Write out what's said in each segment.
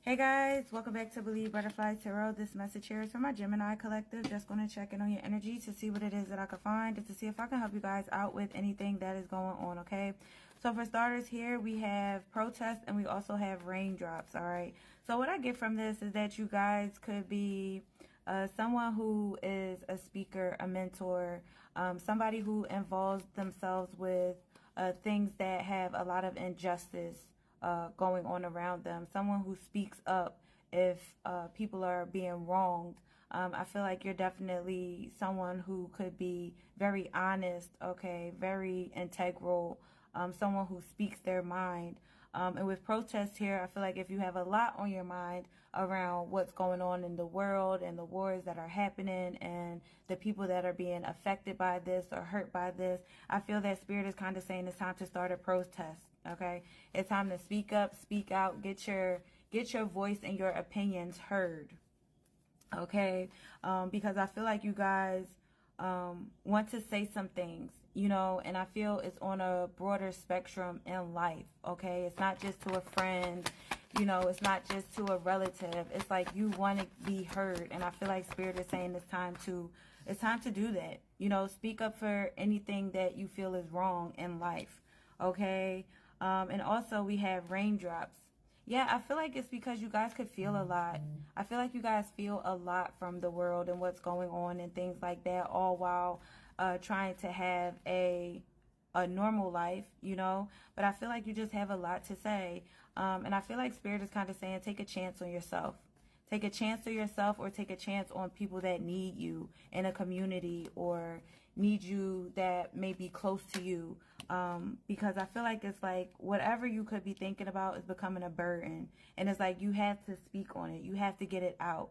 Hey guys, welcome back to Believe Butterfly Tarot. This message here is from my Gemini collective. Just going to check in on your energy to see what it is that I can find and to see if I can help you guys out with anything that is going on, okay? So for starters here, we have protest and we also have raindrops, all right? So what I get from this is that you guys could be someone who is a speaker, a mentor, somebody who involves themselves with things that have a lot of injustice going on around them. Someone who speaks up if people are being wronged. I feel like you're definitely someone who could be very honest, okay, very integral, someone who speaks their mind. And with protests here, I feel like if you have a lot on your mind around what's going on in the world and the wars that are happening and the people that are being affected by this or hurt by this, I feel that Spirit is kind of saying it's time to start a protest. Okay, it's time to speak up, speak out, get your voice and your opinions heard. Okay, because I feel like you guys want to say some things, you know, and I feel it's on a broader spectrum in life. Okay, it's not just to a friend, you know, it's not just to a relative. It's like you want to be heard, and I feel like Spirit is saying it's time to do that. You know, speak up for anything that you feel is wrong in life. Okay. And also we have raindrops. Yeah, I feel like it's because you guys could feel a lot. I feel like you guys feel a lot from the world and what's going on and things like that, all while trying to have a normal life, you know. But I feel like you just have a lot to say. And I feel like Spirit is kind of saying take a chance on yourself. Take a chance on yourself, or take a chance on people that need you in a community or need you that may be close to you. Because I feel like it's like whatever you could be thinking about is becoming a burden. And it's like you have to speak on it. You have to get it out.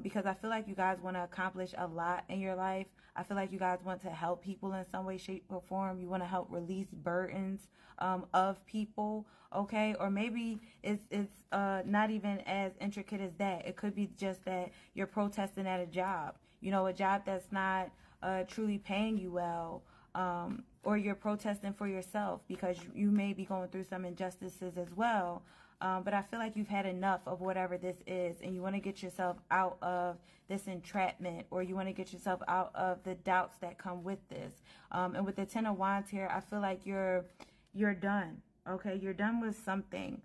Because I feel like you guys want to accomplish a lot in your life. I feel like you guys want to help people in some way, shape, or form. You want to help release burdens of people, okay? Or maybe it's not even as intricate as that. It could be just that you're protesting at a job, you know, a job that's not truly paying you well, or you're protesting for yourself because you may be going through some injustices as well. But I feel like you've had enough of whatever this is, and you want to get yourself out of this entrapment, or you want to get yourself out of the doubts that come with this. And with the Ten of Wands here, I feel like you're done. Okay, you're done with something.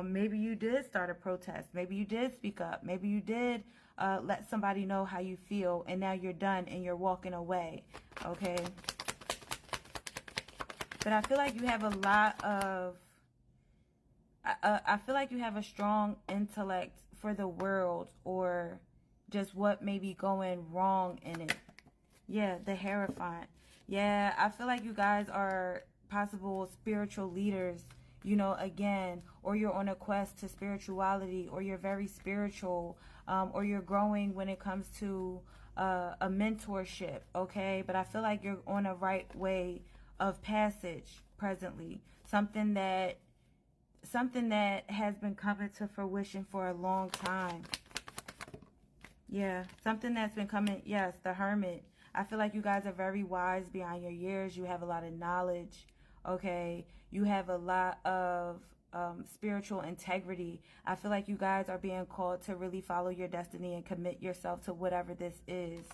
Maybe you did start a protest. Maybe you did speak up. Maybe you did let somebody know how you feel, and now you're done and you're walking away. Okay. But I feel like you have a lot of, I feel like you have a strong intellect for the world, or just what may be going wrong in it. Yeah, the Hierophant. Yeah, I feel like you guys are possible spiritual leaders, you know, again, or you're on a quest to spirituality, or you're very spiritual, or you're growing when it comes to a mentorship, okay? But I feel like you're on a right way of passage presently. Something that has been coming to fruition for a long time. Yeah, something that's been coming. Yes, the Hermit. I feel like you guys are very wise beyond your years. You have a lot of knowledge, okay? You have a lot of spiritual integrity. I feel like you guys are being called to really follow your destiny and commit yourself to whatever this is,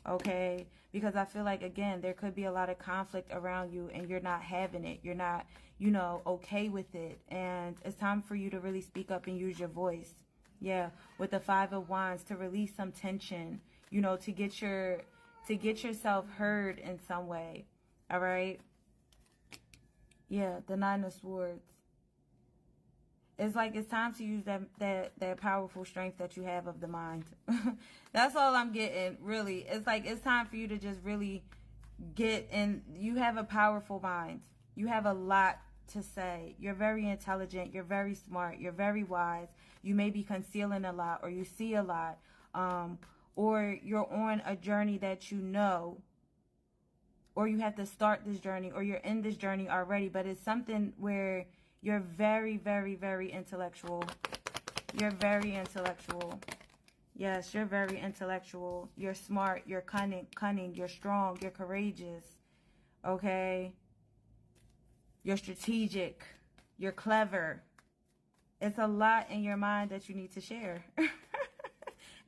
okay? Because I feel like, again, there could be a lot of conflict around you and you're not having it. You're not, you know, okay with it. And it's time for you to really speak up and use your voice. Yeah, with the Five of Wands, to release some tension, you know, to get yourself heard in some way. All right? Yeah, the Nine of Swords. It's like it's time to use that powerful strength that you have of the mind. That's all I'm getting, really. It's like it's time for you to just really get in. You have a powerful mind. You have a lot to say. You're very intelligent. You're very smart. You're very wise. You may be concealing a lot, or you see a lot, or you're on a journey that you know, or you have to start this journey, or you're in this journey already, but it's something where you're very, very, very intellectual. You're very intellectual. Yes, you're very intellectual. You're smart. You're cunning. You're strong. You're courageous. Okay? You're strategic. You're clever. it's a lot in your mind that you need to share.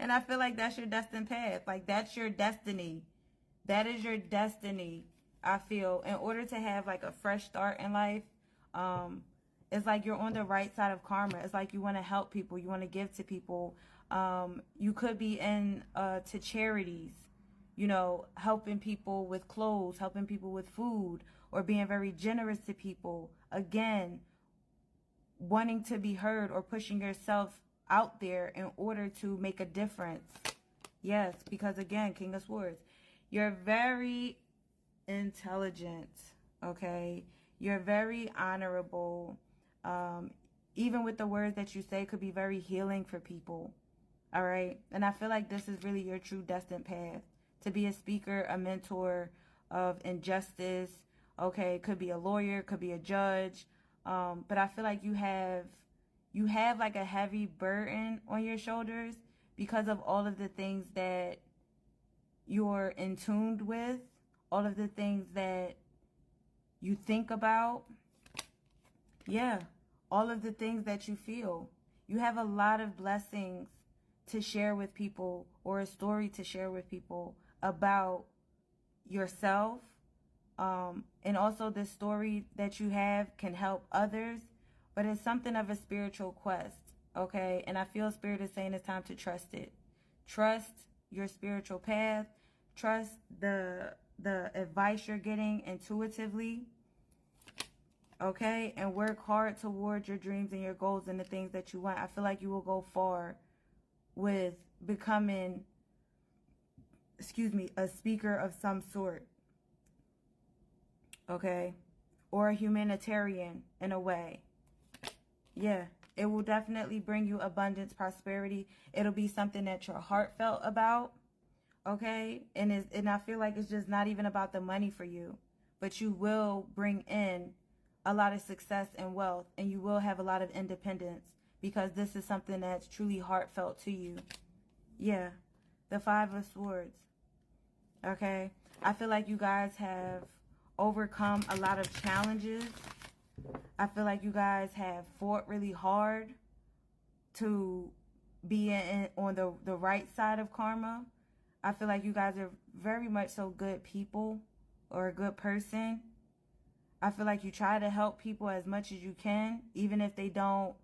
And I feel like that's your destined path. Like, that's your destiny. That is your destiny, I feel. In order to have, like, a fresh start in life, it's like you're on the right side of karma. It's like you want to help people. You want to give to people. You could be in to charities, you know, helping people with clothes, helping people with food, or being very generous to people. Again, wanting to be heard or pushing yourself out there in order to make a difference. Yes, because again, King of Swords, you're very intelligent, okay? You're very honorable. Even with the words that you say could be very healing for people, all right? And I feel like this is really your true destined path. To be a speaker, a mentor of injustice, okay? Could be a lawyer, could be a judge. But I feel like you have like a heavy burden on your shoulders because of all of the things that you're in tuned with, all of the things that you think about. Yeah, all of the things that you feel. You have a lot of blessings to share with people, or a story to share with people about yourself. And also the story that you have can help others, but it's something of a spiritual quest, okay? And I feel Spirit is saying it's time to trust it. Trust your spiritual path. Trust the advice you're getting intuitively, okay? And work hard towards your dreams and your goals and the things that you want. I feel like you will go far with becoming, a speaker of some sort, okay? Or a humanitarian in a way. Yeah, it will definitely bring you abundance, prosperity. It'll be something that you're heartfelt about, okay? And I feel like it's just not even about the money for you, but you will bring in a lot of success and wealth, and you will have a lot of independence because this is something that's truly heartfelt to you. Yeah, the Five of Swords, okay? I feel like you guys have overcome a lot of challenges. I feel like you guys have fought really hard to be on the right side of karma. I feel like you guys are very much so good people, or a good person. I feel like you try to help people as much as you can, even if they don't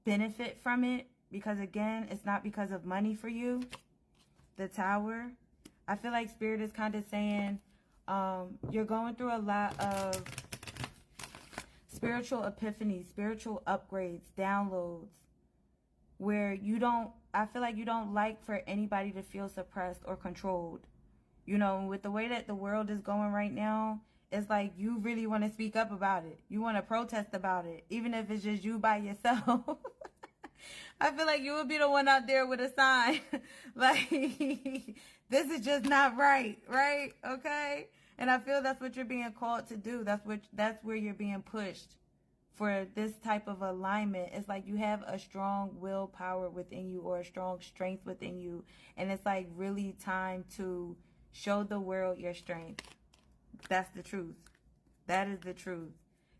benefit from it. Because again, it's not because of money for you. The Tower. I feel like Spirit is kind of saying you're going through a lot of spiritual epiphanies, spiritual upgrades, downloads, where I feel like you don't like for anybody to feel suppressed or controlled. You know, with the way that the world is going right now, it's like you really want to speak up about it. You want to protest about it, even if it's just you by yourself. I feel like you would be the one out there with a sign like, this is just not right, right? Okay? And I feel that's what you're being called to do. That's where you're being pushed for this type of alignment. It's like you have a strong willpower within you, or a strong strength within you. And it's like really time to show the world your strength. That's the truth. That is the truth.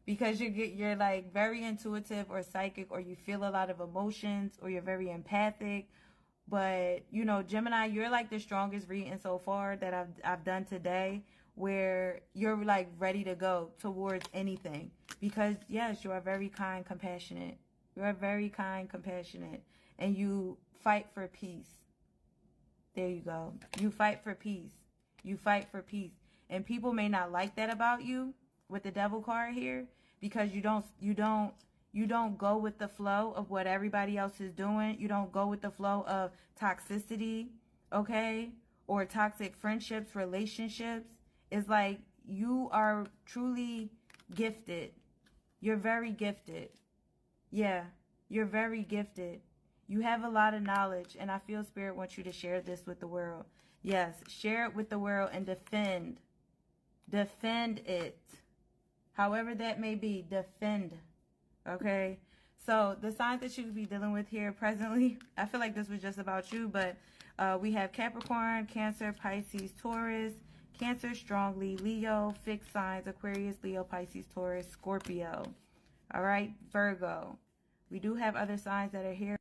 Because you're like very intuitive or psychic, or you feel a lot of emotions, or you're very empathic. But, you know, Gemini, you're like the strongest reading so far that I've done today, where you're like ready to go towards anything. Because, yes, you are very kind, compassionate. You are very kind, compassionate. And you fight for peace. There you go. You fight for peace. You fight for peace. And people may not like that about you with the Devil card here, because you don't go with the flow of what everybody else is doing. You don't go with the flow of toxicity, okay? Or toxic friendships, relationships. It's like you are truly gifted. You're very gifted. Yeah, you're very gifted. You have a lot of knowledge, and I feel Spirit wants you to share this with the world. Yes, share it with the world and defend. Defend it. However that may be, defend. Okay? So, the signs that you could be dealing with here presently, I feel like this was just about you, but we have Capricorn, Cancer, Pisces, Taurus, Cancer strongly, Leo, fixed signs, Aquarius, Leo, Pisces, Taurus, Scorpio. All right? Virgo. We do have other signs that are here.